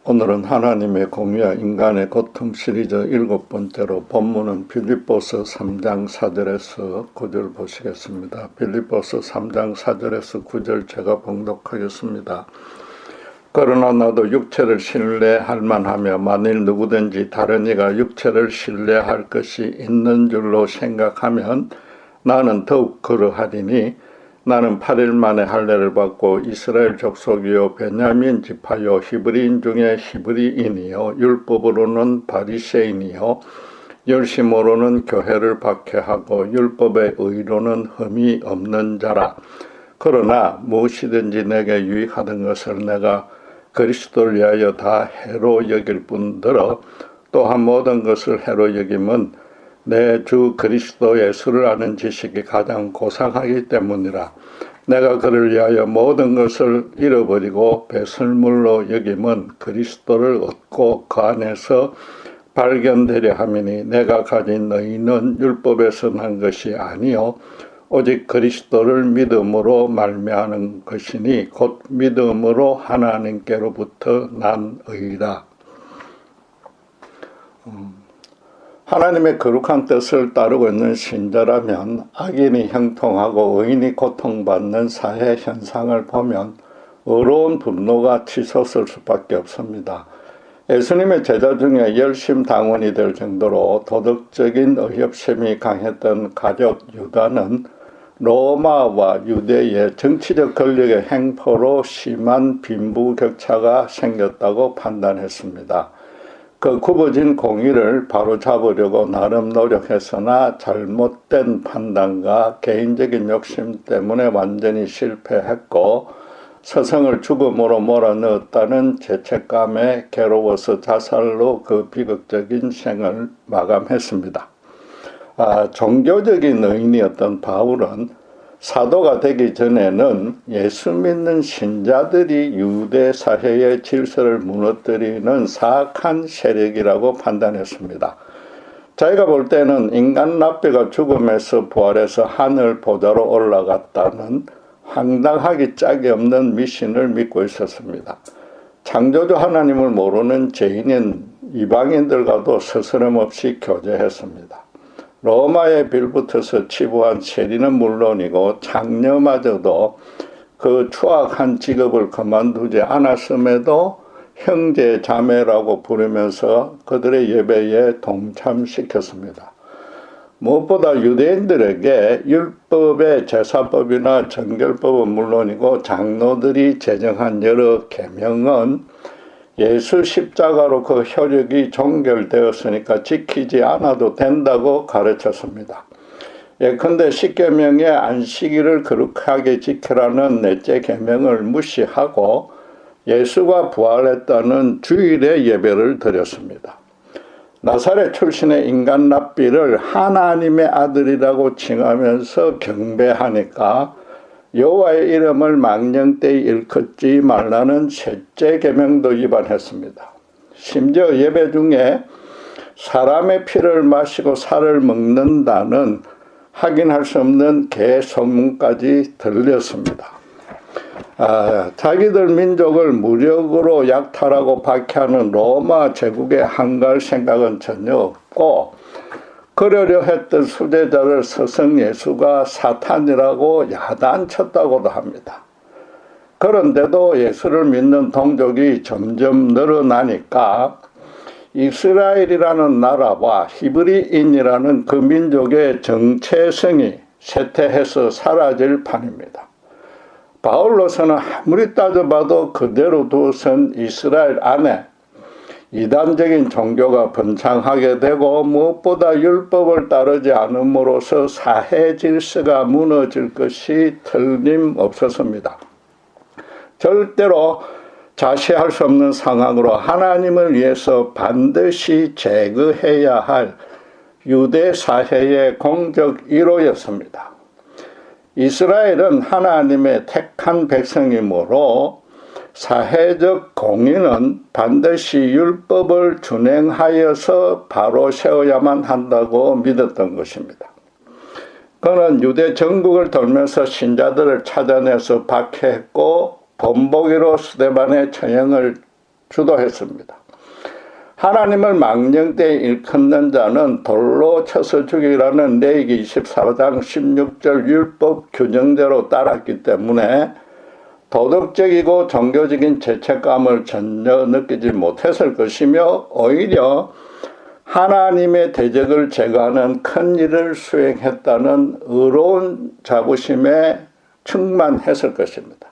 오늘은 하나님의 공의와 인간의 고통 시리즈 7번째로 본문은 빌립보서 3장 4절에서 9절 보시겠습니다. 빌립보서 3장 4절에서 9절 제가 봉독하겠습니다. 그러나 나도 육체를 신뢰할 만하며 만일 누구든지 다른 이가 육체를 신뢰할 것이 있는 줄로 생각하면 나는 더욱 그러하리니 나는 8일 만에 할례를 받고 이스라엘 족속이요 베냐민 지파요 히브리인 중에 히브리인이요 율법으로는 바리새인이요 열심으로는 교회를 박해하고 율법의 의로는 흠이 없는 자라. 그러나 무엇이든지 내게 유익하던 것을 내가 그리스도를 위하여 다 해로 여길 뿐더러 또한 모든 것을 해로 여김은 내 주 그리스도 예수를 아는 지식이 가장 고상하기 때문이라. 내가 그를 위하여 모든 것을 잃어버리고 배설물로 여김은 그리스도를 얻고 그 안에서 발견되려 함이니 내가 가진 의는 율법에서 난 것이 아니요 오직 그리스도를 믿음으로 말미암는 것이니 곧 믿음으로 하나님께로부터 난 의라. 하나님의 거룩한 뜻을 따르고 있는 신자라면 악인이 형통하고 의인이 고통받는 사회 현상을 보면 어려운 분노가 치솟을 수밖에 없습니다. 예수님의 제자 중에 열심당원이 될 정도로 도덕적인 의협심이 강했던 가룟 유다는 로마와 유대의 정치적 권력의 횡포로 심한 빈부격차가 생겼다고 판단했습니다. 그 굽어진 공의를 바로잡으려고 나름 노력했으나 잘못된 판단과 개인적인 욕심 때문에 완전히 실패했고 서성을 죽음으로 몰아넣었다는 죄책감에 괴로워서 자살로 그 비극적인 생을 마감했습니다. 종교적인 의인이었던 바울은 사도가 되기 전에는 예수 믿는 신자들이 유대 사회의 질서를 무너뜨리는 사악한 세력이라고 판단했습니다. 자기가 볼 때는 인간 랍비가 죽음에서 부활해서 하늘 보좌로 올라갔다는 황당하기 짝이 없는 미신을 믿고 있었습니다. 창조주 하나님을 모르는 죄인인 이방인들과도 스스럼없이 교제했습니다. 로마에 빌붙어서 치부한 세리는 물론이고 장녀마저도 그 추악한 직업을 그만두지 않았음에도 형제 자매라고 부르면서 그들의 예배에 동참시켰습니다. 무엇보다 유대인들에게 율법의 제사법이나 정결법은 물론이고 장로들이 제정한 여러 계명은 예수 십자가로 그 효력이 종결되었으니까 지키지 않아도 된다고 가르쳤습니다. 예컨대 십계명의 안식일을 거룩하게 지키라는 넷째 계명을 무시하고 예수가 부활했다는 주일의 예배를 드렸습니다. 나사렛 출신의 인간 랍비를 하나님의 아들이라고 칭하면서 경배하니까 여호와의 이름을 망령되이 일컫지 말라는 셋째 계명도 위반했습니다. 심지어 예배 중에 사람의 피를 마시고 살을 먹는다는 확인할 수 없는 개소문까지 들렸습니다. 자기들 민족을 무력으로 약탈하고 박해하는 로마 제국에 한가할 생각은 전혀 없고 그러려 했던 수제자를 스승 예수가 사탄이라고 야단쳤다고도 합니다. 그런데도 예수를 믿는 동족이 점점 늘어나니까 이스라엘이라는 나라와 히브리인이라는 그 민족의 정체성이 쇠퇴해서 사라질 판입니다. 바울로서는 아무리 따져봐도 그대로 두선 이스라엘 안에 이단적인 종교가 번창하게 되고 무엇보다 율법을 따르지 않음으로써 사회 질서가 무너질 것이 틀림없었습니다. 절대로 자시할 수 없는 상황으로 하나님을 위해서 반드시 제거해야 할 유대 사회의 공적 1호였습니다. 이스라엘은 하나님의 택한 백성이므로 사회적 공의는 반드시 율법을 준행하여서 바로 세워야만 한다고 믿었던 것입니다. 그는 유대 전국을 돌면서 신자들을 찾아내서 박해했고 본보기로 스데반의 처형을 주도했습니다. 하나님을 망령되이 일컫는 자는 돌로 쳐서 죽이라는 레위기 24장 16절 율법 규정대로 따랐기 때문에 도덕적이고 종교적인 죄책감을 전혀 느끼지 못했을 것이며 오히려 하나님의 대적을 제거하는 큰 일을 수행했다는 의로운 자부심에 충만했을 것입니다.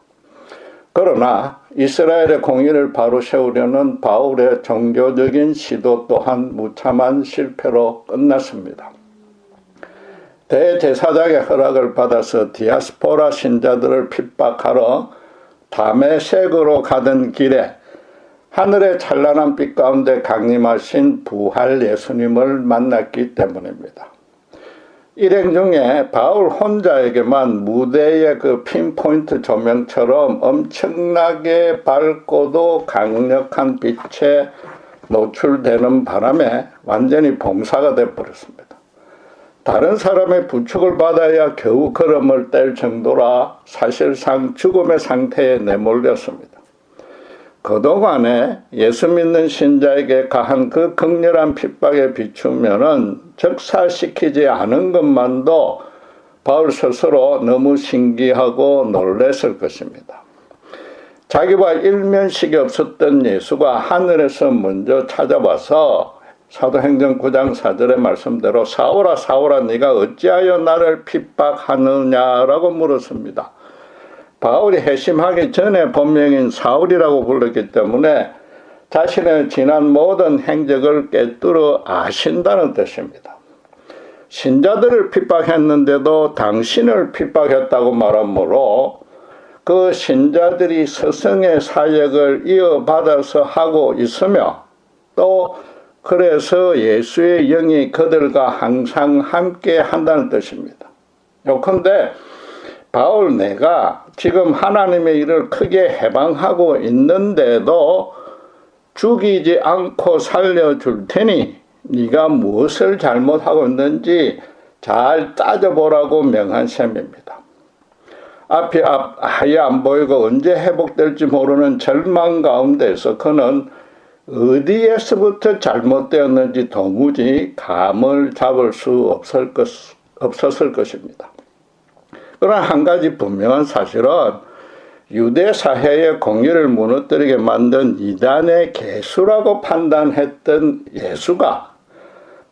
그러나 이스라엘의 공의를 바로 세우려는 바울의 종교적인 시도 또한 무참한 실패로 끝났습니다. 대제사장의 허락을 받아서 디아스포라 신자들을 핍박하러 다메섹으로 가던 길에 하늘의 찬란한 빛 가운데 강림하신 부활 예수님을 만났기 때문입니다. 일행 중에 바울 혼자에게만 무대의 그 핀포인트 조명처럼 엄청나게 밝고도 강력한 빛에 노출되는 바람에 완전히 봉사가 되어버렸습니다. 다른 사람의 부축을 받아야 겨우 걸음을 뗄 정도라 사실상 죽음의 상태에 내몰렸습니다. 그동안에 예수 믿는 신자에게 가한 그 극렬한 핍박에 비추면은 적사시키지 않은 것만도 바울 스스로 너무 신기하고 놀랐을 것입니다. 자기와 일면식이 없었던 예수가 하늘에서 먼저 찾아와서 사도행전 9장 4절의 말씀대로 사울아 사울아 네가 어찌하여 나를 핍박하느냐라고 물었습니다. 바울이 회심하기 전에 본명인 사울이라고 불렀기 때문에 자신의 지난 모든 행적을 꿰뚫어 아신다는 뜻입니다. 신자들을 핍박했는데도 당신을 핍박했다고 말하므로 그 신자들이 스승의 사역을 이어받아서 하고 있으며 또 그래서 예수의 영이 그들과 항상 함께 한다는 뜻입니다. 요컨대 바울 내가 지금 하나님의 일을 크게 해방하고 있는데도 죽이지 않고 살려줄 테니 네가 무엇을 잘못하고 있는지 잘 따져보라고 명한 셈입니다. 앞이 아예 안 보이고 언제 회복될지 모르는 절망 가운데서 그는 어디에서부터 잘못되었는지 도무지 감을 잡을 수 없었을 것입니다. 그러나 한 가지 분명한 사실은 유대 사회의 공의를 무너뜨리게 만든 이단의 개수라고 판단했던 예수가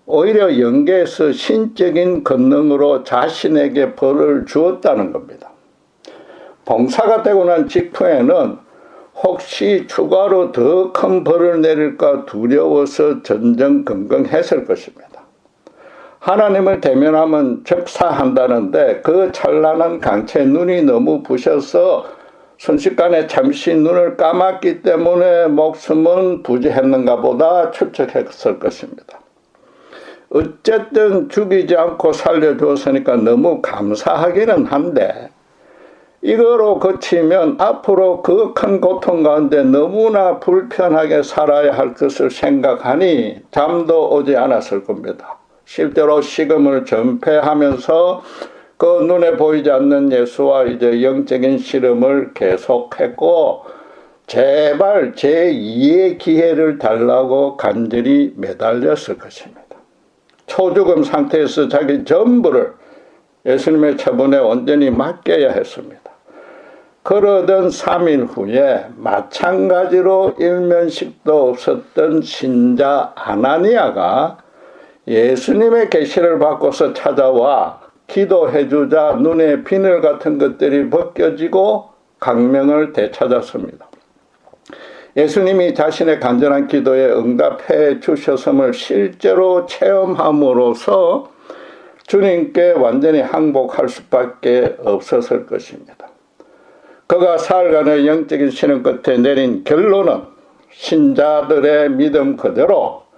오히려 영계에서 신적인 권능으로 자신에게 벌을 주었다는 겁니다. 봉사가 되고 난 직후에는 혹시 추가로 더 큰 벌을 내릴까 두려워서 전전긍긍했을 것입니다. 하나님을 대면하면 적사한다는데 그 찬란한 강체 눈이 너무 부셔서 순식간에 잠시 눈을 감았기 때문에 목숨은 부지했는가 보다 추측했을 것입니다. 어쨌든 죽이지 않고 살려주었으니까 너무 감사하기는 한데 이거로 그치면 앞으로 그 큰 고통 가운데 너무나 불편하게 살아야 할 것을 생각하니 잠도 오지 않았을 겁니다. 실제로 식음을 전폐하면서 그 눈에 보이지 않는 예수와 이제 영적인 씨름을 계속했고 제발 제2의 기회를 달라고 간절히 매달렸을 것입니다. 초죽음 상태에서 자기 전부를 예수님의 처분에 온전히 맡겨야 했습니다. 그러던 3일 후에 마찬가지로 일면식도 없었던 신자 아나니아가 예수님의 계시를 받고서 찾아와 기도해주자 눈에 비늘 같은 것들이 벗겨지고 강명을 되찾았습니다. 예수님이 자신의 간절한 기도에 응답해 주셨음을 실제로 체험함으로써 주님께 완전히 항복할 수밖에 없었을 것입니다. 그가 사흘간의 영적인 신음 끝에 내린 결론은 신자들의 믿음 그대로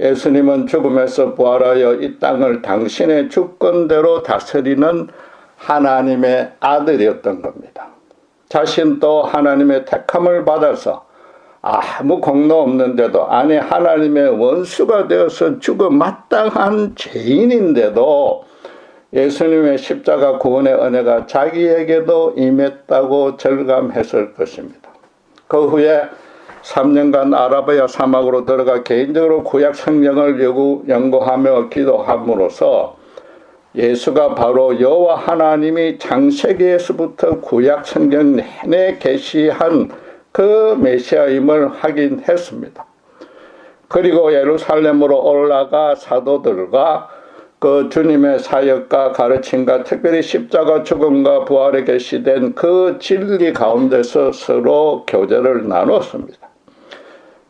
예수님은 죽음에서 부활하여 이 땅을 당신의 주권대로 다스리는 하나님의 아들이었던 겁니다. 자신도 하나님의 택함을 받아서 아무 공로 없는데도 아니 하나님의 원수가 되어서 죽어 마땅한 죄인인데도 예수님의 십자가 구원의 은혜가 자기에게도 임했다고 절감했을 것입니다. 그 후에 3년간 아라비아 사막으로 들어가 개인적으로 구약 성경을 연구하며 기도함으로써 예수가 바로 여호와 하나님이 창세기에서부터 구약 성경 내내 계시한 그 메시아임을 확인했습니다. 그리고 예루살렘으로 올라가 사도들과 그 주님의 사역과 가르침과 특별히 십자가 죽음과 부활에 계시된 그 진리 가운데서 서로 교제를 나눴습니다.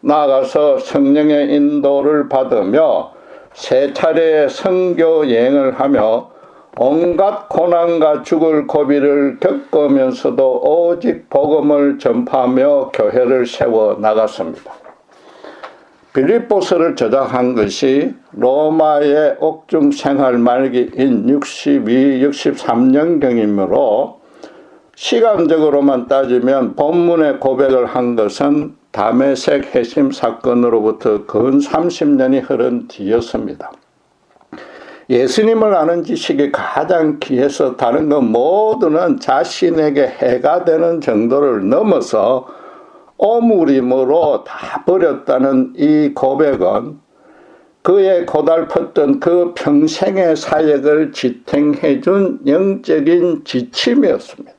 나아가서 성령의 인도를 받으며 세 차례의 선교 여행을 하며 온갖 고난과 죽을 고비를 겪으면서도 오직 복음을 전파하며 교회를 세워 나갔습니다. 빌립보서를 저작한 것이 로마의 옥중 생활 말기인 62, 63년경이므로 시간적으로만 따지면 본문의 고백을 한 것은 다메섹 해심 사건으로부터 근 30년이 흐른 뒤였습니다. 예수님을 아는 지식이 가장 귀해서 다른 것 모두는 자신에게 해가 되는 정도를 넘어서 오물임으로 다 버렸다는 이 고백은 그의 고달팠던 그 평생의 사역을 지탱해 준 영적인 지침이었습니다.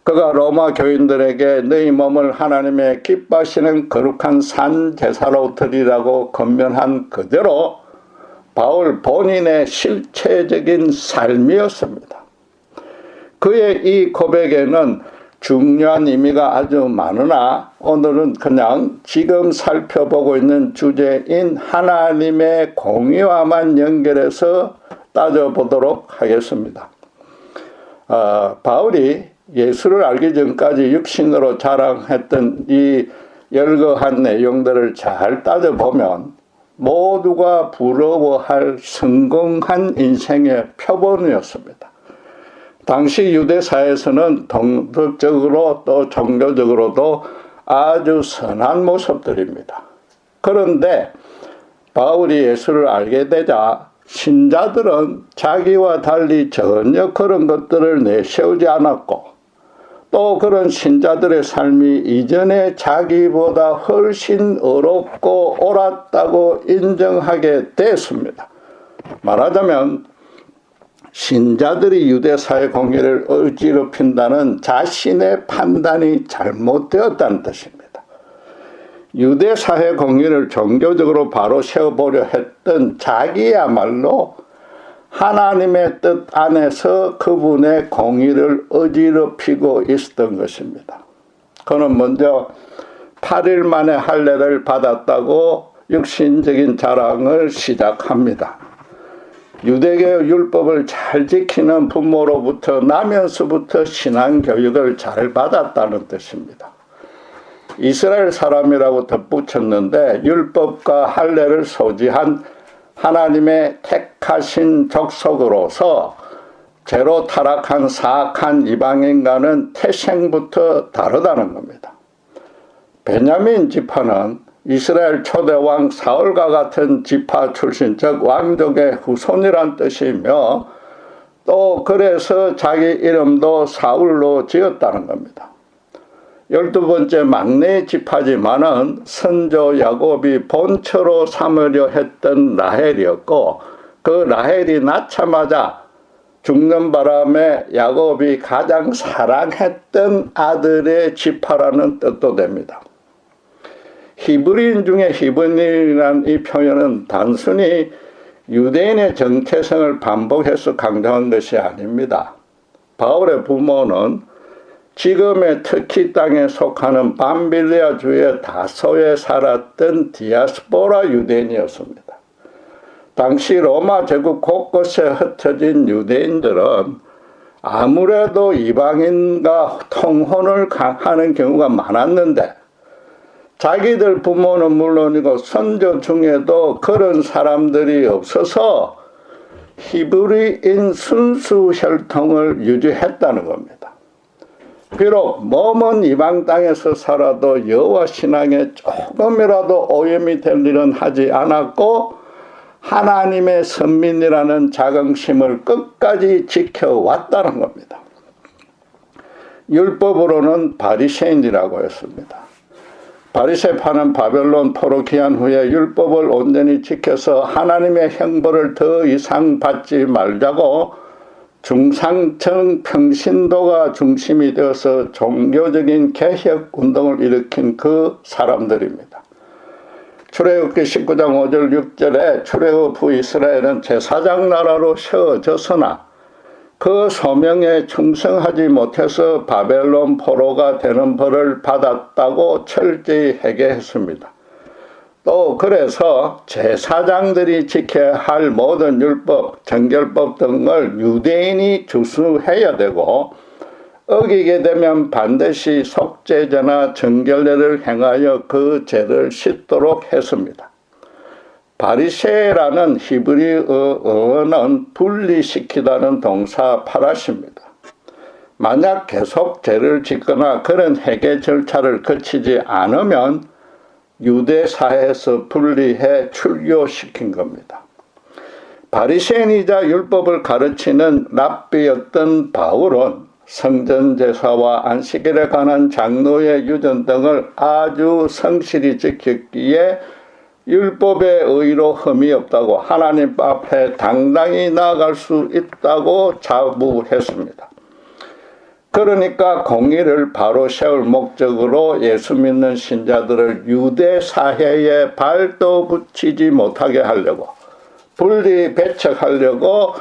그가 로마 교인들에게 너희 몸을 하나님의 기뻐하시는 거룩한 산 제사로 드리라고 권면한 그대로 바울 본인의 실체적인 삶이었습니다. 그의 이 고백에는 중요한 의미가 아주 많으나 오늘은 그냥 지금 살펴보고 있는 주제인 하나님의 공의와만 연결해서 따져보도록 하겠습니다. 바울이 예수를 알기 전까지 육신으로 자랑했던 이 열거한 내용들을 잘 따져보면 모두가 부러워할 성공한 인생의 표본이었습니다. 당시 유대사에서는道德적으로 또 종교적으로도 아주 선한 모습들입니다. 그런데 바울이 예수를 알게 되자 신자들은 자기와 달리 전혀 그런 것들을 내세우지 않았고 또 그런 신자들의 삶이 이전에 자기보다 훨씬 어렵고 옳았다고 인정하게 됐습니다. 말하자면 신자들이 유대사의 공의를 어지럽힌다는 자신의 판단이 잘못되었다는 뜻입니다. 유대사의 공의를 종교적으로 바로 세워보려 했던 자기야말로 하나님의 뜻 안에서 그분의 공의를 어지럽히고 있었던 것입니다. 그는 먼저 8일 만에 할례를 받았다고 육신적인 자랑을 시작합니다. 유대교 율법을 잘 지키는 부모로부터 나면서부터 신앙교육을 잘 받았다는 뜻입니다. 이스라엘 사람이라고 덧붙였는데 율법과 할례를 소지한 하나님의 택하신 족속으로서 죄로 타락한 사악한 이방인과는 태생부터 다르다는 겁니다. 베냐민 지파는 이스라엘 초대왕 사울과 같은 지파 출신, 즉 왕족의 후손이란 뜻이며 또 그래서 자기 이름도 사울로 지었다는 겁니다. 12번째 막내 지파지만은 선조 야곱이 본처로 삼으려 했던 라헬이었고 그 라헬이 낳자마자 죽는 바람에 야곱이 가장 사랑했던 아들의 지파라는 뜻도 됩니다. 히브리인 중에 히브리인이라는 이 표현은 단순히 유대인의 정체성을 반복해서 강조한 것이 아닙니다. 바울의 부모는 지금의 터키 땅에 속하는 밤빌리아 주의 다소에 살았던 디아스포라 유대인이었습니다. 당시 로마 제국 곳곳에 흩어진 유대인들은 아무래도 이방인과 통혼을 하는 경우가 많았는데 자기들 부모는 물론이고 선조 중에도 그런 사람들이 없어서 히브리인 순수 혈통을 유지했다는 겁니다. 비록 몸은 이방 땅에서 살아도 여호와 신앙에 조금이라도 오염이 될 일은 하지 않았고 하나님의 선민이라는 자긍심을 끝까지 지켜왔다는 겁니다. 율법으로는 바리새인이라고 했습니다. 바리새파는 바벨론 포로 귀환 후에 율법을 온전히 지켜서 하나님의 형벌을 더 이상 받지 말자고 중상층 평신도가 중심이 되어서 종교적인 개혁 운동을 일으킨 그 사람들입니다. 출애굽기 19장 5절 6절에 출애굽 후 이스라엘은 제사장 나라로 세워졌으나 그 소명에 충성하지 못해서 바벨론 포로가 되는 벌을 받았다고 철저히 회개했습니다. 또 그래서 제사장들이 지켜야 할 모든 율법, 정결법 등을 유대인이 준수해야 되고 어기게 되면 반드시 속죄제나 정결례를 행하여 그 죄를 씻도록 했습니다. 바리새라는 히브리어는 분리시키다는 동사 파라시입니다. 만약 계속 죄를 짓거나 그런 회개 절차를 거치지 않으면 유대 사회에서 분리해 출교시킨 겁니다. 바리새인이자 율법을 가르치는 랍비였던 바울은 성전제사와 안식일에 관한 장로의 유전 등을 아주 성실히 지켰기에 율법의 의로 흠이 없다고 하나님 앞에 당당히 나아갈 수 있다고 자부했습니다. 그러니까 공의를 바로 세울 목적으로 예수 믿는 신자들을 유대 사회에 발도 붙이지 못하게 하려고 분리 배척하려고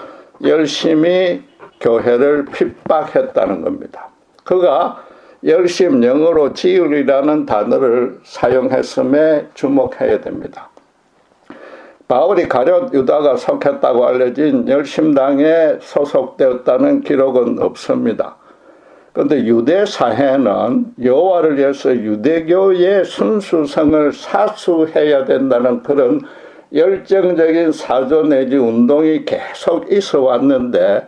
열심히 교회를 핍박했다는 겁니다. 그가 열심 영어로 지율이라는 단어를 사용했음에 주목해야 됩니다. 바울이 가룟 유다가 속했다고 알려진 열심당에 소속되었다는 기록은 없습니다. 그런데 유대 사회는 여호와를 위해서 유대교의 순수성을 사수해야 된다는 그런 열정적인 사조 내지 운동이 계속 있어 왔는데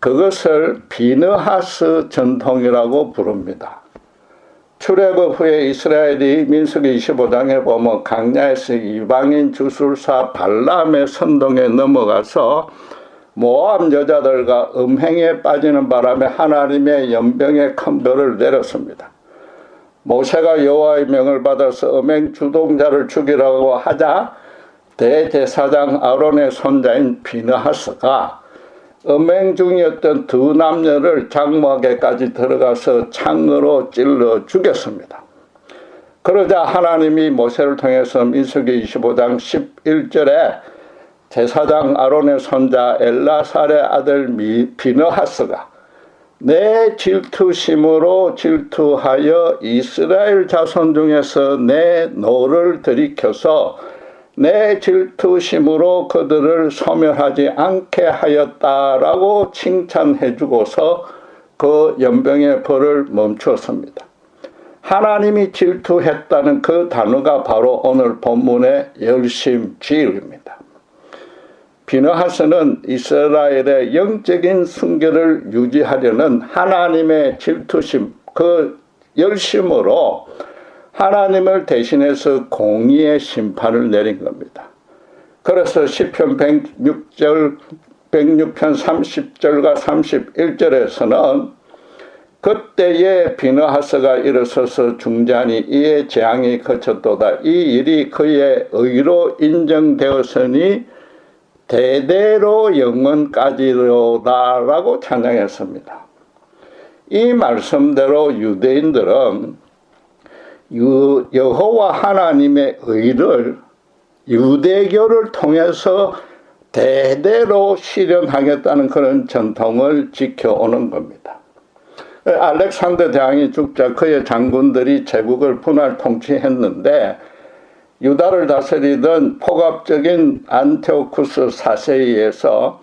그것을 비느하스 전통이라고 부릅니다. 출애굽 후에 이스라엘이 민수기 25장에 보면 광야에서 이방인 주술사 발람의 선동에 넘어가서 모압 여자들과 음행에 빠지는 바람에 하나님의 연병의 큰 벌을 내렸습니다. 모세가 여호와의 명을 받아서 음행 주동자를 죽이라고 하자 대제사장 아론의 손자인 비느하스가 음행 중이었던 두 남녀를 장막에까지 들어가서 창으로 찔러 죽였습니다. 그러자 하나님이 모세를 통해서 민수기 25장 11절에 제사장 아론의 손자 엘라살의 아들 비느하스가 내 질투심으로 질투하여 이스라엘 자손 중에서 내 노를 들이켜서 내 질투심으로 그들을 소멸하지 않게 하였다라고 칭찬해 주고서 그 연병의 벌을 멈추었습니다. 하나님이 질투했다는 그 단어가 바로 오늘 본문의 열심지을입니다. 비느하스는 이스라엘의 영적인 순결을 유지하려는 하나님의 질투심, 그 열심으로 하나님을 대신해서 공의의 심판을 내린 겁니다. 그래서 시편 106편 30절과 31절에서는 그때에 비느하스가 일어서서 중재하니 이에 재앙이 그쳤도다. 이 일이 그의 의로 인정되었으니 대대로 영원까지로다라고 찬양했습니다. 이 말씀대로 유대인들은 여호와 하나님의 의를 유대교를 통해서 대대로 실현하겠다는 그런 전통을 지켜오는 겁니다. 알렉산더 대왕이 죽자 그의 장군들이 제국을 분할 통치했는데 유다를 다스리던 폭압적인 안티오쿠스 4세에 의해서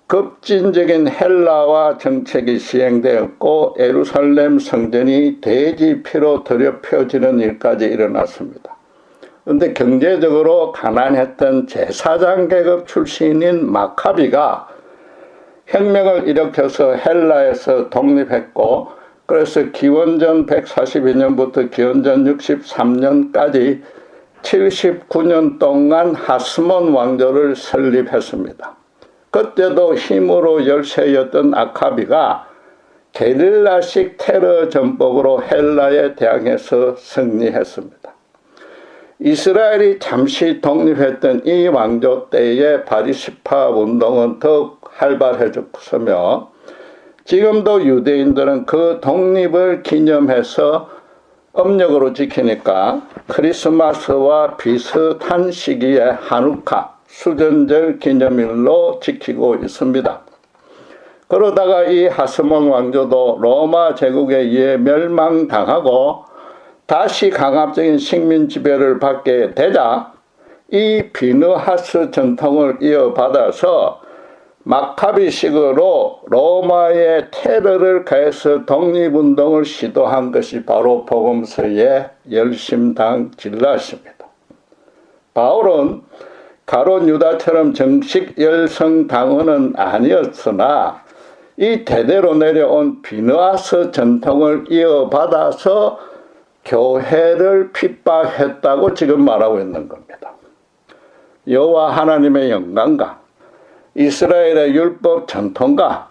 급진적인 헬라화 정책이 시행되었고 예루살렘 성전이 돼지 피로 더럽혀지는 일까지 일어났습니다. 그런데 경제적으로 가난했던 제사장 계급 출신인 마카비가 혁명을 일으켜서 헬라에서 독립했고 그래서 기원전 142년부터 기원전 63년까지 79년 동안 하스몬 왕조를 설립했습니다. 그때도 힘으로 열세였던 아카비가 게릴라식 테러 전법으로 헬라에 대항해서 승리했습니다. 이스라엘이 잠시 독립했던 이 왕조 때의 바리시파 운동은 더욱 활발해졌으며 지금도 유대인들은 그 독립을 기념해서 음력으로 지키니까 크리스마스와 비슷한 시기에 하누카, 수전절 기념일로 지키고 있습니다. 그러다가 이 하스몬 왕조도 로마 제국에 의해 멸망당하고 다시 강압적인 식민 지배를 받게 되자 이 비느하스 전통을 이어받아서 마카비식으로 로마의 테러를 가해서 독립운동을 시도한 것이 바로 복음서의 열심당 진라십니다. 바울은 가룟 유다처럼 정식 열성당원은 아니었으나 이 대대로 내려온 비느하스 전통을 이어받아서 교회를 핍박했다고 지금 말하고 있는 겁니다. 여호와 하나님의 영광과 이스라엘의 율법 전통과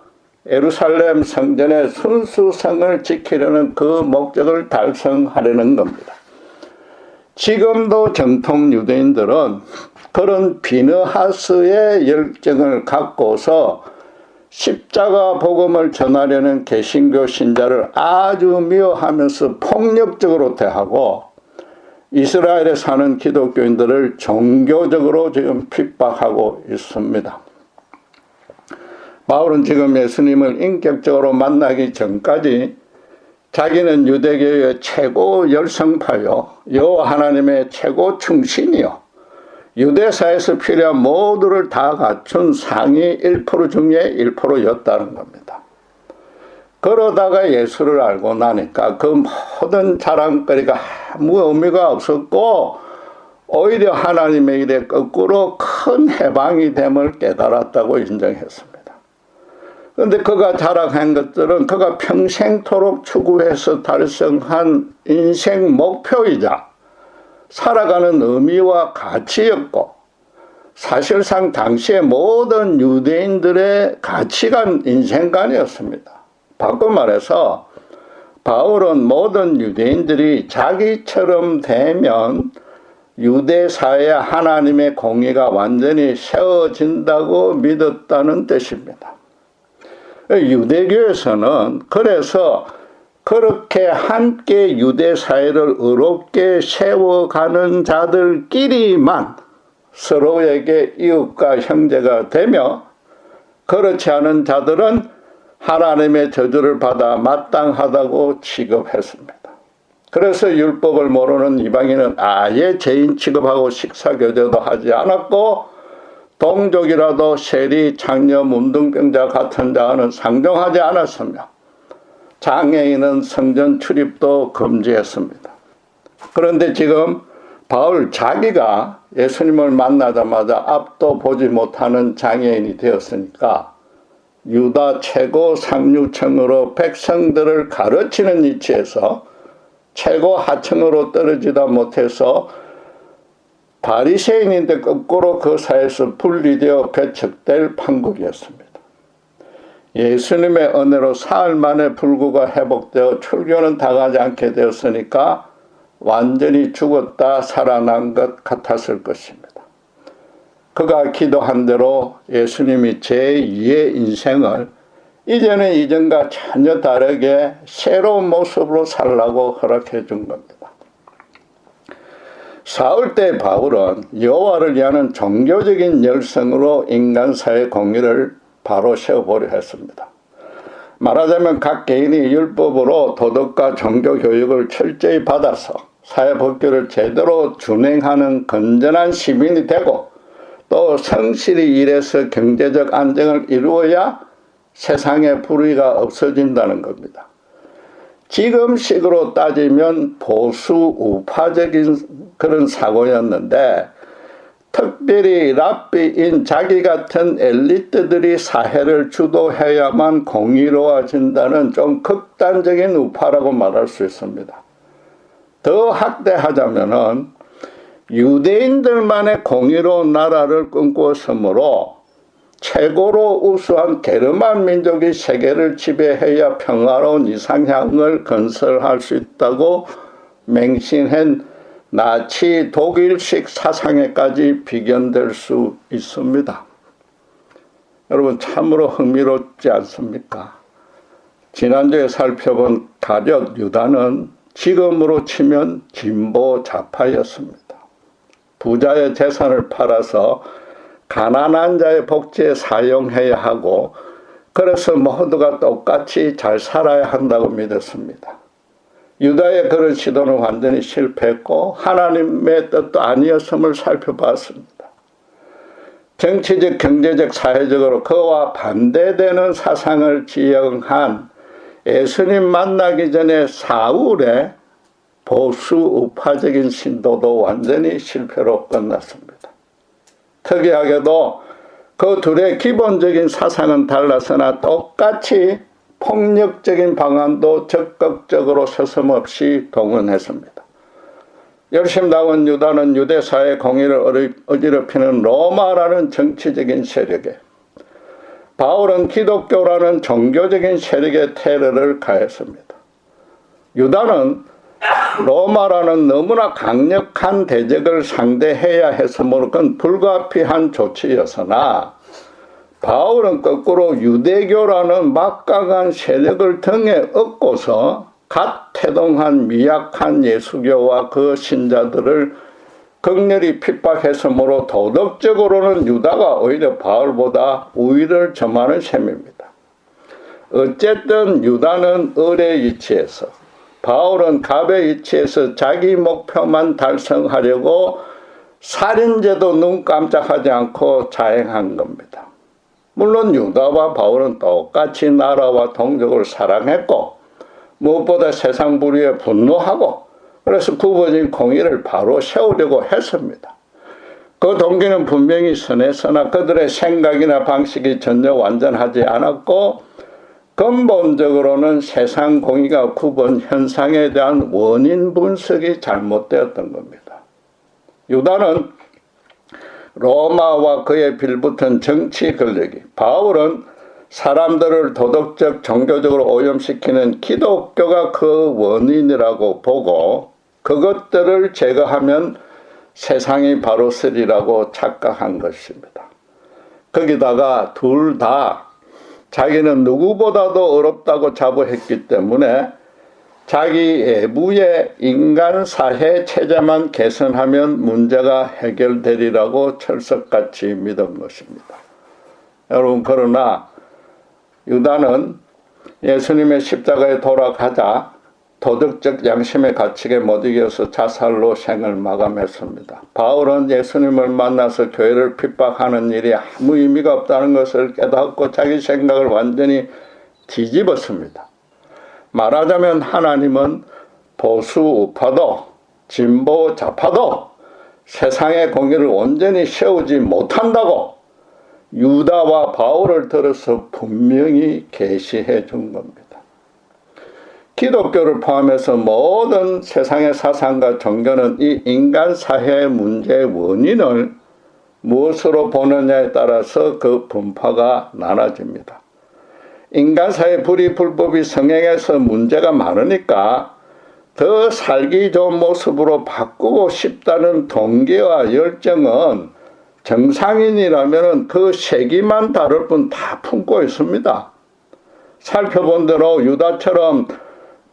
예루살렘 성전의 순수성을 지키려는 그 목적을 달성하려는 겁니다. 지금도 정통 유대인들은 그런 비느하스의 열정을 갖고서 십자가 복음을 전하려는 개신교 신자를 아주 미워하면서 폭력적으로 대하고 이스라엘에 사는 기독교인들을 종교적으로 지금 핍박하고 있습니다. 바울은 지금 예수님을 인격적으로 만나기 전까지 자기는 유대교의 최고 열성파요, 여호와 하나님의 최고 충신이요, 유대사에서 필요한 모두를 다 갖춘 상위 1% 중에 1%였다는 겁니다. 그러다가 예수를 알고 나니까 그 모든 자랑거리가 아무 의미가 없었고 오히려 하나님의 일에 거꾸로 큰 해방이 됨을 깨달았다고 인정했습니다. 그런데 그가 자랑한 것들은 그가 평생토록 추구해서 달성한 인생 목표이자 살아가는 의미와 가치였고 사실상 당시의 모든 유대인들의 가치관, 인생관이었습니다. 바꿔 말해서 바울은 모든 유대인들이 자기처럼 되면 유대사회 하나님의 공의가 완전히 세워진다고 믿었다는 뜻입니다. 유대교에서는 그래서 그렇게 함께 유대사회를 의롭게 세워가는 자들끼리만 서로에게 이웃과 형제가 되며 그렇지 않은 자들은 하나님의 저주를 받아 마땅하다고 취급했습니다. 그래서 율법을 모르는 이방인은 아예 죄인 취급하고 식사교제도 하지 않았고 동족이라도 세리, 장녀, 문둥병자 같은 자는 상종하지 않았으며 장애인은 성전 출입도 금지했습니다. 그런데 지금 바울 자기가 예수님을 만나자마자 앞도 보지 못하는 장애인이 되었으니까 유다 최고 상류층으로 백성들을 가르치는 위치에서 최고 하층으로 떨어지다 못해서 바리새인인데 거꾸로 그 사이에서 분리되어 배척될 판국이었습니다. 예수님의 은혜로 사흘 만에 불구가 회복되어 출교는 당하지 않게 되었으니까 완전히 죽었다 살아난 것 같았을 것입니다. 그가 기도한 대로 예수님이 제2의 인생을 이제는 이전과 전혀 다르게 새로운 모습으로 살라고 허락해 준 겁니다. 사울 때 바울은 여호와를 위하는 종교적인 열성으로 인간사회 공의를 바로 세워보려 했습니다. 말하자면 각 개인이 율법으로 도덕과 종교교육을 철저히 받아서 사회법규를 제대로 준행하는 건전한 시민이 되고 또 성실히 일해서 경제적 안정을 이루어야 세상에 불의가 없어진다는 겁니다. 지금식으로 따지면 보수 우파적인 그런 사고였는데 특별히 랍비인 자기 같은 엘리트들이 사회를 주도해야만 공의로워진다는 좀 극단적인 우파라고 말할 수 있습니다. 더 확대하자면은 유대인들만의 공의로운 나라를 꿈꾸었으므로 최고로 우수한 게르만 민족이 세계를 지배해야 평화로운 이상향을 건설할 수 있다고 맹신한 나치 독일식 사상에까지 비견될 수 있습니다. 여러분 참으로 흥미롭지 않습니까? 지난주에 살펴본 가룟 유다는 지금으로 치면 진보 좌파였습니다. 부자의 재산을 팔아서 가난한 자의 복지에 사용해야 하고 그래서 모두가 똑같이 잘 살아야 한다고 믿었습니다. 유다의 그런 시도는 완전히 실패했고 하나님의 뜻도 아니었음을 살펴봤습니다. 정치적, 경제적, 사회적으로 그와 반대되는 사상을 지향한 예수님 만나기 전에 사울의 보수 우파적인 신도도 완전히 실패로 끝났습니다. 특이하게도 그 둘의 기본적인 사상은 달랐으나 똑같이 폭력적인 방안도 적극적으로 서슴없이 동원했습니다. 열심당원 유다는 유대사의 공의를 어지럽히는 로마라는 정치적인 세력에, 바울은 기독교라는 종교적인 세력의 테러를 가했습니다. 유다는 로마라는 너무나 강력한 대적을 상대해야 했으므로 그건 불가피한 조치였으나 바울은 거꾸로 유대교라는 막강한 세력을 등에 업고서 갓 태동한 미약한 예수교와 그 신자들을 극렬히 핍박했으므로 도덕적으로는 유다가 오히려 바울보다 우위를 점하는 셈입니다. 어쨌든 유다는 을의 위치에서, 바울은 갑의 위치에서 자기 목표만 달성하려고 살인죄도 눈 깜짝하지 않고 자행한 겁니다. 물론 유다와 바울은 똑같이 나라와 동족을 사랑했고 무엇보다 세상 불의에 분노하고 그래서 구부진 공의를 바로 세우려고 했습니다. 그 동기는 분명히 선했으나 그들의 생각이나 방식이 전혀 완전하지 않았고 근본적으로는 세상 공의가 구분 현상에 대한 원인 분석이 잘못되었던 겁니다. 유다는 로마와 그에 빌붙은 정치 권력이, 바울은 사람들을 도덕적, 종교적으로 오염시키는 기독교가 그 원인이라고 보고 그것들을 제거하면 세상이 바로 서리라고 착각한 것입니다. 거기다가 둘 다 자기는 누구보다도 어렵다고 자부했기 때문에 자기 외부의 인간 사회 체제만 개선하면 문제가 해결되리라고 철석같이 믿은 것입니다. 여러분, 그러나 유다는 예수님의 십자가에 돌아가자 도덕적 양심의 가치에 못 이겨서 자살로 생을 마감했습니다. 바울은 예수님을 만나서 교회를 핍박하는 일이 아무 의미가 없다는 것을 깨닫고 자기 생각을 완전히 뒤집었습니다. 말하자면 하나님은 보수 우파도 진보 좌파도 세상의 공의를 온전히 세우지 못한다고 유다와 바울을 들어서 분명히 계시해 준 겁니다. 기독교를 포함해서 모든 세상의 사상과 종교는 이 인간 사회의 문제의 원인을 무엇으로 보느냐에 따라서 그 분파가 나눠집니다. 인간 사회 불의 불법이 성행해서 문제가 많으니까 더 살기 좋은 모습으로 바꾸고 싶다는 동기와 열정은 정상인이라면 그 세기만 다를 뿐 다 품고 있습니다. 살펴본 대로 유다처럼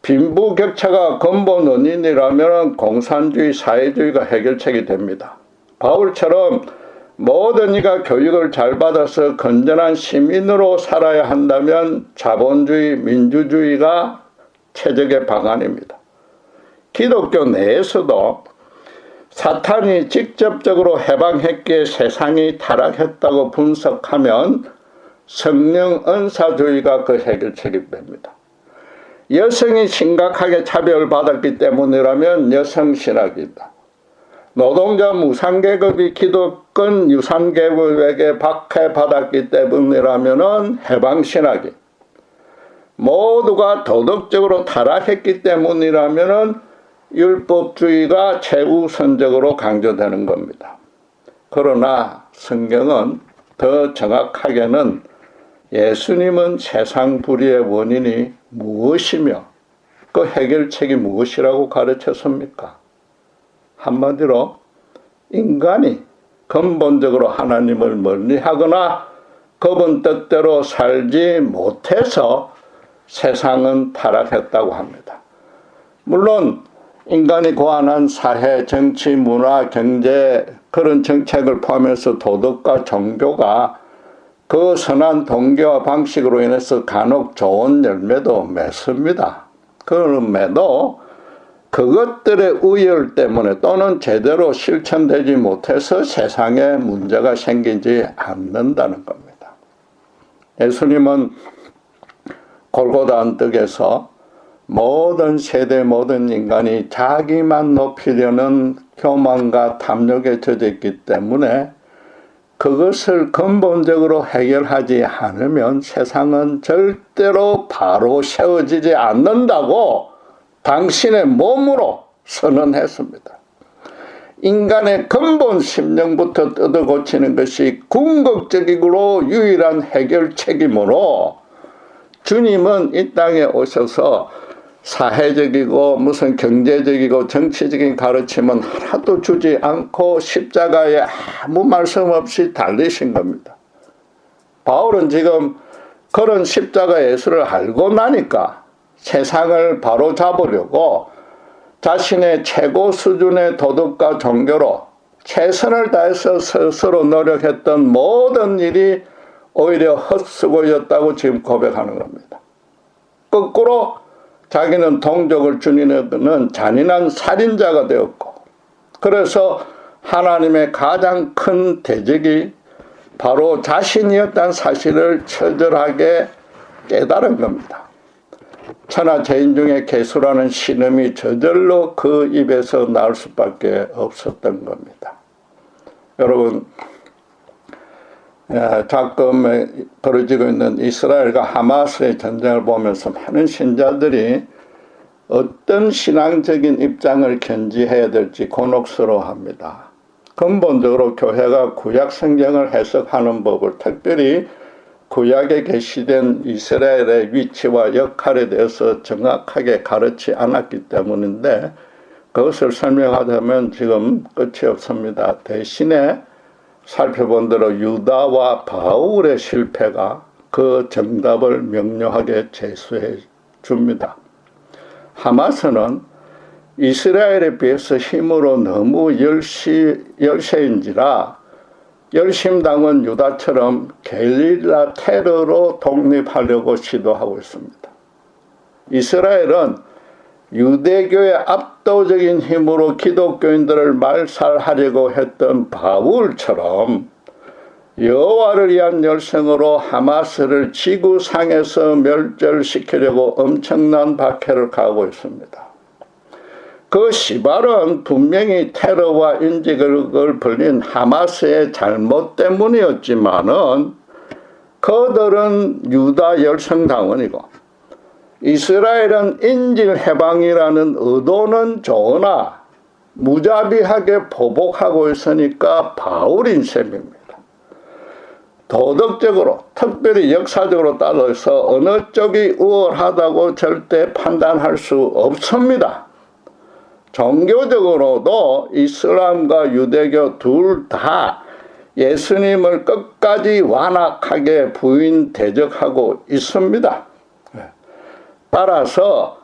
빈부격차가 근본 원인이라면 공산주의, 사회주의가 해결책이 됩니다. 바울처럼 모든 이가 교육을 잘 받아서 건전한 시민으로 살아야 한다면 자본주의, 민주주의가 최적의 방안입니다. 기독교 내에서도 사탄이 직접적으로 해방했기에 세상이 타락했다고 분석하면 성령 은사주의가 그 해결책이 됩니다. 여성이 심각하게 차별받았기 때문이라면 여성신학이다. 노동자 무상계급이 기득권 유산계급에게 박해받았기 때문이라면 해방신학이, 모두가 도덕적으로 타락했기 때문이라면 율법주의가 최우선적으로 강조되는 겁니다. 그러나 성경은 더 정확하게는 예수님은 세상 불의의 원인이 무엇이며 그 해결책이 무엇이라고 가르쳤습니까? 한마디로 인간이 근본적으로 하나님을 멀리하거나 그분 뜻대로 살지 못해서 세상은 타락했다고 합니다. 물론 인간이 고안한 사회, 정치, 문화, 경제 그런 정책을 포함해서 도덕과 종교가 그 선한 동기와 방식으로 인해서 간혹 좋은 열매도 맺습니다. 그럼에도 그것들의 우열 때문에 또는 제대로 실천되지 못해서 세상에 문제가 생기지 않는다는 겁니다. 예수님은 골고다 언덕에서 모든 세대 모든 인간이 자기만 높이려는 교만과 탐욕에 젖어 있기 때문에 그것을 근본적으로 해결하지 않으면 세상은 절대로 바로 세워지지 않는다고 당신의 몸으로 선언했습니다. 인간의 근본 심령부터 뜯어 고치는 것이 궁극적이고 유일한 해결책이므로 주님은 이 땅에 오셔서 사회적이고 무슨 경제적이고 정치적인 가르침은 하나도 주지 않고 십자가에 아무 말씀 없이 달리신 겁니다. 바울은 지금 그런 십자가 예수를 알고 나니까 세상을 바로 잡으려고 자신의 최고 수준의 도덕과 종교로 최선을 다해서 스스로 노력했던 모든 일이 오히려 헛수고였다고 지금 고백하는 겁니다. 거꾸로 자기는 동족을 죽이는 잔인한 살인자가 되었고 그래서 하나님의 가장 큰 대적이 바로 자신이었다는 사실을 처절하게 깨달은 겁니다. 천하제인 중에 개수라는 신음이 저절로 그 입에서 나올 수밖에 없었던 겁니다. 여러분, 가끔 벌어지고 있는 이스라엘과 하마스의 전쟁을 보면서 많은 신자들이 어떤 신앙적인 입장을 견지해야 될지 곤혹스러워합니다. 근본적으로 교회가 구약 성경을 해석하는 법을 특별히 구약에 계시된 이스라엘의 위치와 역할에 대해서 정확하게 가르치 않았기 때문인데 그것을 설명하자면 지금 끝이 없습니다. 대신에 살펴본 대로 유다와 바울의 실패가 그 정답을 명료하게 제시해 줍니다. 하마스는 이스라엘에 비해서 힘으로 너무 열세인지라 열심당은 유다처럼 게릴라 테러로 독립하려고 시도하고 있습니다. 이스라엘은 유대교의 압도적인 힘으로 기독교인들을 말살하려고 했던 바울처럼 여호와를 위한 열성으로 하마스를 지구상에서 멸절시키려고 엄청난 박해를 가하고 있습니다. 그 시발은 분명히 테러와 인질극을 벌린 하마스의 잘못 때문이었지만은 그들은 유다 열성당원이고 이스라엘은 인질 해방이라는 의도는 좋으나 무자비하게 보복하고 있으니까 바울인 셈입니다. 도덕적으로 특별히 역사적으로 따져서 어느 쪽이 우월하다고 절대 판단할 수 없습니다. 종교적으로도 이슬람과 유대교 둘 다 예수님을 끝까지 완악하게 부인 대적하고 있습니다. 따라서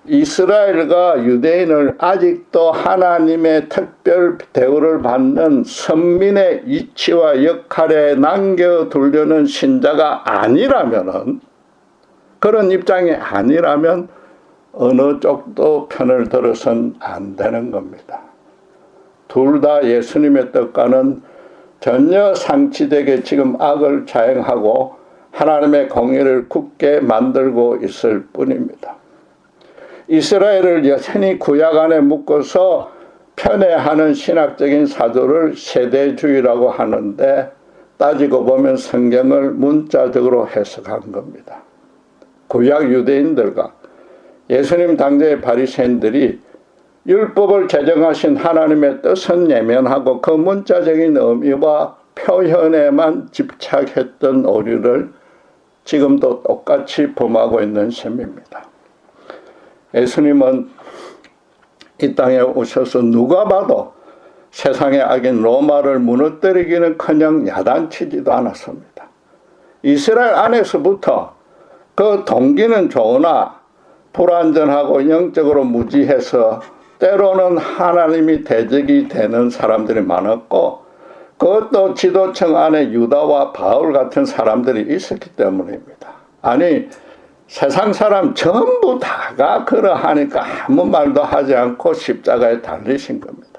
이스라엘과 유대인을 아직도 하나님의 특별 대우를 받는 선민의 이치와 역할에 남겨두려는 신자가 아니라면은, 그런 입장이 아니라면 어느 쪽도 편을 들어선 안 되는 겁니다. 둘 다 예수님의 뜻과는 전혀 상치되게 지금 악을 자행하고 하나님의 공의를 굳게 만들고 있을 뿐입니다. 이스라엘을 여전히 구약 안에 묶어서 편애하는 신학적인 사조를 세대주의라고 하는데 따지고 보면 성경을 문자적으로 해석한 겁니다. 구약 유대인들과 예수님 당대의 바리새인들이 율법을 제정하신 하나님의 뜻은 예면하고 그 문자적인 의미와 표현에만 집착했던 오류를 지금도 똑같이 범하고 있는 셈입니다. 예수님은 이 땅에 오셔서 누가 봐도 세상의 악인 로마를 무너뜨리기는커녕 야단치지도 않았습니다. 이스라엘 안에서부터 그 동기는 좋으나 불완전하고 영적으로 무지해서 때로는 하나님이 대적이 되는 사람들이 많았고, 그것도 지도층 안에 유다와 바울 같은 사람들이 있었기 때문입니다. 아니, 세상 사람 전부 다가 그러하니까 아무 말도 하지 않고 십자가에 달리신 겁니다.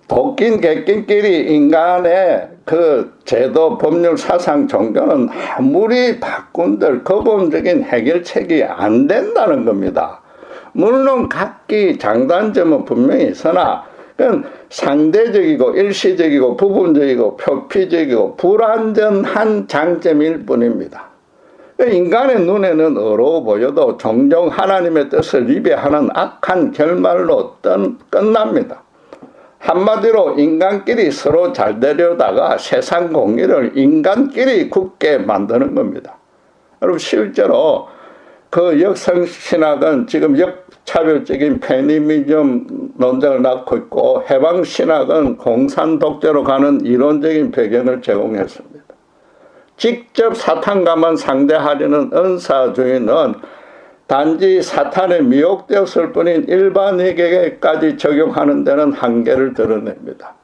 도끼인 객끼리 인간의 그 제도, 법률, 사상, 종교는 아무리 바꾼들 근본적인 해결책이 안 된다는 겁니다. 물론 각기 장단점은 분명히 있으나 그건 상대적이고 일시적이고 부분적이고 표피적이고 불완전한 장점일 뿐입니다. 인간의 눈에는 어려워 보여도 종종 하나님의 뜻을 위배하는 악한 결말로 끝납니다. 한마디로 인간끼리 서로 잘 되려다가 세상 공의를 인간끼리 굳게 만드는 겁니다. 여러분, 실제로 그 역성신학은 지금 역차별적인 페미니즘 논쟁을 낳고 있고, 해방신학은 공산독재로 가는 이론적인 배경을 제공했습니다. 직접 사탄과만 상대하려는 은사주의는 단지 사탄에 미혹되었을 뿐인 일반에게까지 적용하는 데는 한계를 드러냅니다.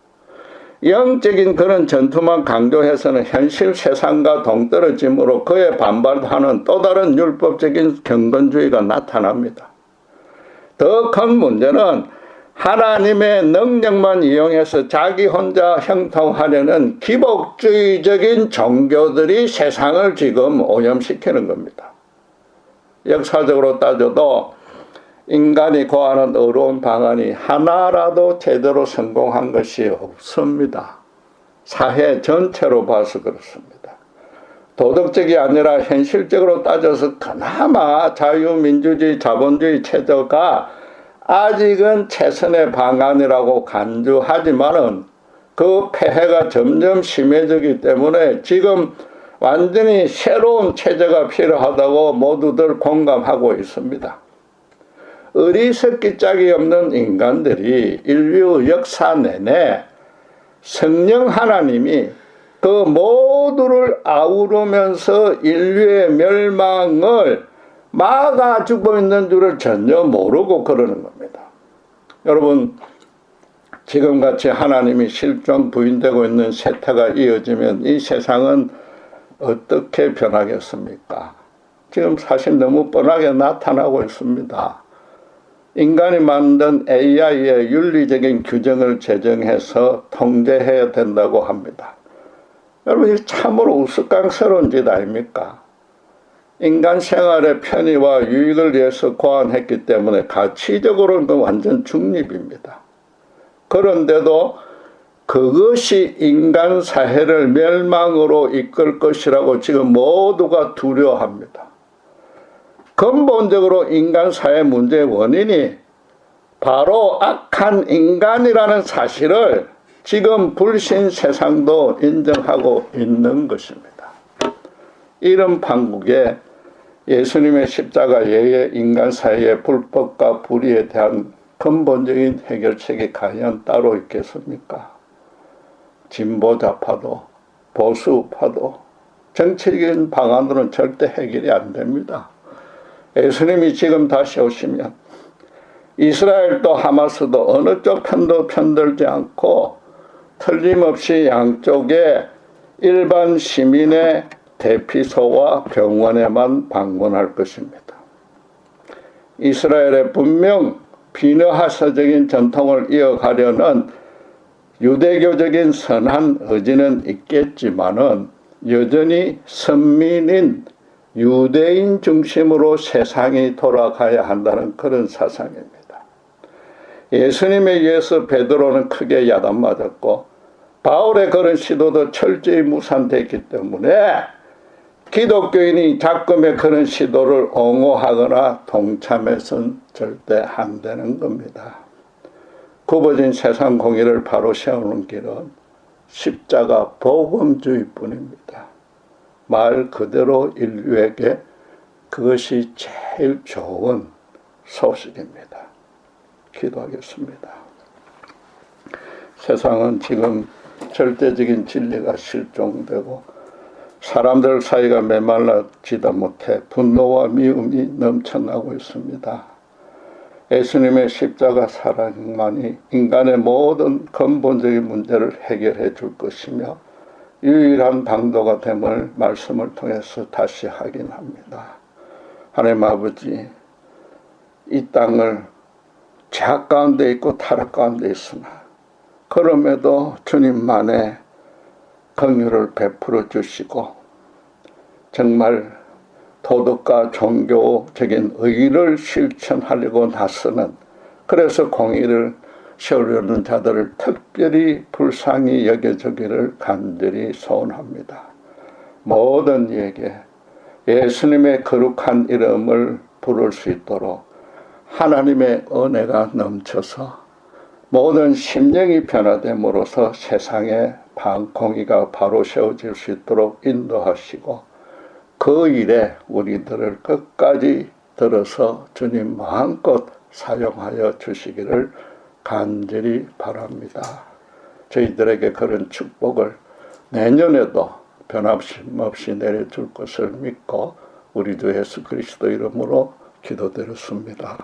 영적인 그런 전투만 강조해서는 현실 세상과 동떨어짐으로 그에 반발하는 또 다른 율법적인 경건주의가 나타납니다. 더 큰 문제는 하나님의 능력만 이용해서 자기 혼자 형통하려는 기복주의적인 종교들이 세상을 지금 오염시키는 겁니다. 역사적으로 따져도 인간이 고하는 어려운 방안이 하나라도 제대로 성공한 것이 없습니다. 사회 전체로 봐서 그렇습니다. 도덕적이 아니라 현실적으로 따져서 그나마 자유민주주의, 자본주의 체제가 아직은 최선의 방안이라고 간주하지만은 그 폐해가 점점 심해지기 때문에 지금 완전히 새로운 체제가 필요하다고 모두들 공감하고 있습니다. 어리석기 짝이 없는 인간들이 인류 역사 내내 성령 하나님이 그 모두를 아우르면서 인류의 멸망을 막아주고 있는 줄을 전혀 모르고 그러는 겁니다. 여러분, 지금같이 하나님이 실종 부인되고 있는 세태가 이어지면 이 세상은 어떻게 변하겠습니까? 지금 사실 너무 뻔하게 나타나고 있습니다. 인간이 만든 AI의 윤리적인 규정을 제정해서 통제해야 된다고 합니다. 여러분, 이게 참으로 우스꽝스러운 짓 아닙니까? 인간 생활의 편의와 유익을 위해서 고안했기 때문에 가치적으로는 완전 중립입니다. 그런데도 그것이 인간 사회를 멸망으로 이끌 것이라고 지금 모두가 두려워합니다. 근본적으로 인간 사회 문제의 원인이 바로 악한 인간이라는 사실을 지금 불신 세상도 인정하고 있는 것입니다. 이런 판국에 예수님의 십자가 외에 인간 사회의 불법과 불의에 대한 근본적인 해결책이 과연 따로 있겠습니까? 진보좌파도 보수파도 정치적인 방안으로는 절대 해결이 안 됩니다. 예수님이 지금 다시 오시면 이스라엘도 하마스도 어느 쪽 편도 편들지 않고 틀림없이 양쪽에 일반 시민의 대피소와 병원에만 방문할 것입니다. 이스라엘의 분명 비너하사적인 전통을 이어가려는 유대교적인 선한 의지는 있겠지만은 여전히 선민인 유대인 중심으로 세상이 돌아가야 한다는 그런 사상입니다. 예수님에 의해서 베드로는 크게 야단맞았고 바울의 그런 시도도 철저히 무산됐기 때문에 기독교인이 자금의 그런 시도를 옹호하거나 동참해서는 절대 안 되는 겁니다. 굽어진 세상 공의를 바로 세우는 길은 십자가 복음주의뿐입니다. 말 그대로 인류에게 그것이 제일 좋은 소식입니다. 기도하겠습니다. 세상은 지금 절대적인 진리가 실종되고 사람들 사이가 메말라지다 못해 분노와 미움이 넘쳐나고 있습니다. 예수님의 십자가 사랑만이 인간의 모든 근본적인 문제를 해결해 줄 것이며 유일한 방도가 됨을 말씀을 통해서 다시 확인합니다. 하나님 아버지, 이 땅을 죄악 가운데 있고 타락 가운데 있으나 그럼에도 주님만의 긍휼을 베풀어 주시고 정말 도덕과 종교적인 의의를 실천하려고 나서는, 그래서 공의를 세우려는 자들을 특별히 불쌍히 여겨주기를 간절히 소원합니다. 모든 이에게 예수님의 거룩한 이름을 부를 수 있도록 하나님의 은혜가 넘쳐서 모든 심령이 변화됨으로써 세상에 공의가 바로 세워질 수 있도록 인도하시고 그 일에 우리들을 끝까지 들어서 주님 마음껏 사용하여 주시기를 간절히 바랍니다. 저희들에게 그런 축복을 내년에도 변함없이 내려줄 것을 믿고 우리 주 예수 그리스도 이름으로 기도드렸습니다.